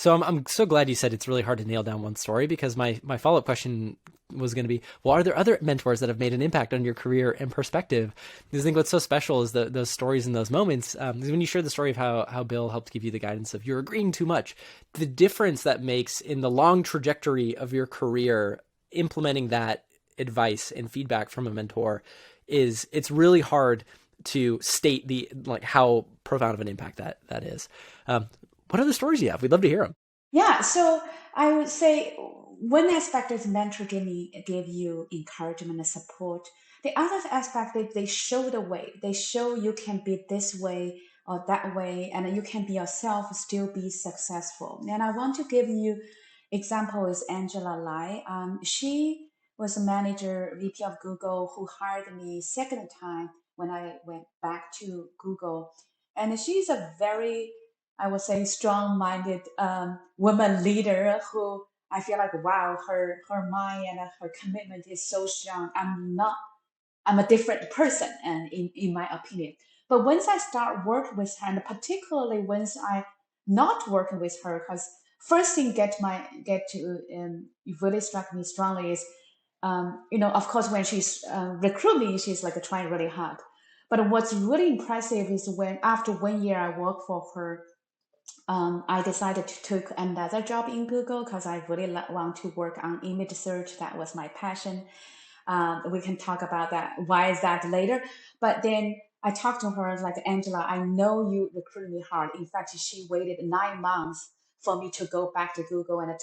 So I'm so glad you said it's really hard to nail down one story, because my follow-up question was going to be, well, are there other mentors that have made an impact on your career and perspective? Because I think what's so special is those stories and those moments. Is when you share the story of how Bill helped give you the guidance of you're agreeing too much, the difference that makes in the long trajectory of your career, implementing that advice and feedback from a mentor is it's really hard to state the like how profound of an impact that is. Um, what other stories do you have? We'd love to hear them. Yeah, so I would say one aspect is mentor give you encouragement and support. The other aspect is they show the way. They show you can be this way or that way, and you can be yourself, still be successful. And I want to give you example is Angela Lai. She was a manager, VP of Google, who hired me second time when I went back to Google, and she's a very, I would say, strong-minded woman leader who I feel like, wow, her mind and her commitment is so strong. I'm a different person, and in my opinion. But once I start working with her, and particularly once I not working with her, because first thing get to really struck me strongly is, of course, when she's recruit me, she's like trying really hard. But what's really impressive is when after 1 year I work for her, I decided to take another job in Google because I really want to work on image search. That was my passion. We can talk about that. Why is that later? But then I talked to her like, Angela, I know you recruited me hard. In fact, she waited 9 months for me to go back to Google, and I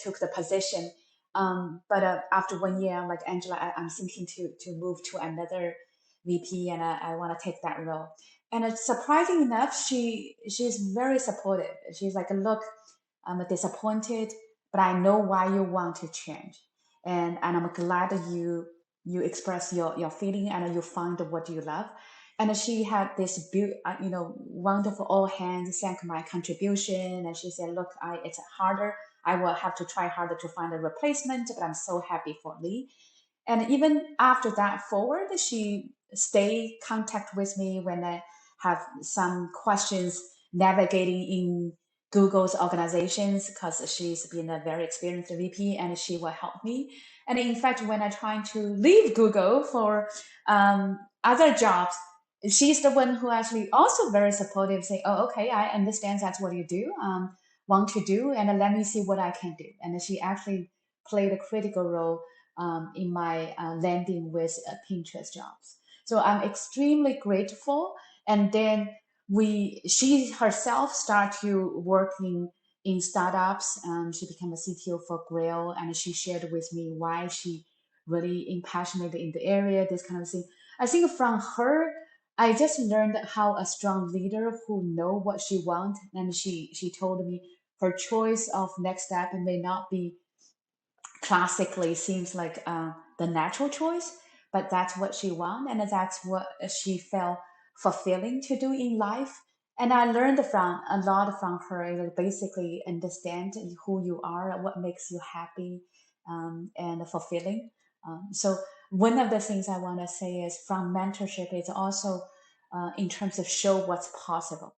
took the position. But after 1 year, I'm like, Angela, I'm thinking to move to another VP, and I want to take that role. And it's surprising enough, she's very supportive. She's like, look, I'm disappointed, but I know why you want to change, and I'm glad that you express your feeling and you find what you love. And she had this wonderful all hands thank my contribution, and she said, look, it's harder. I will have to try harder to find a replacement, but I'm so happy for Lee. And even after that forward, she stay contact with me when I have some questions navigating in Google's organizations, because she's been a very experienced VP and she will help me. And in fact, when I'm trying to leave Google for other jobs, she's the one who actually also very supportive, say, oh, okay, I understand that's what you do, want to do, and let me see what I can do. And she actually played a critical role in my landing with Pinterest jobs. So I'm extremely grateful. And then she herself started to work in startups. She became a CTO for Grail, and she shared with me why she really passionate in the area, this kind of thing. I think from her, I just learned how a strong leader who know what she wants, and she told me her choice of next step may not be classically seems like the natural choice, but that's what she wanted, and that's what she felt fulfilling to do in life. And I learned from a lot from her, basically understand who you are, what makes you happy, and fulfilling. So one of the things I want to say is from mentorship, it's also in terms of show what's possible.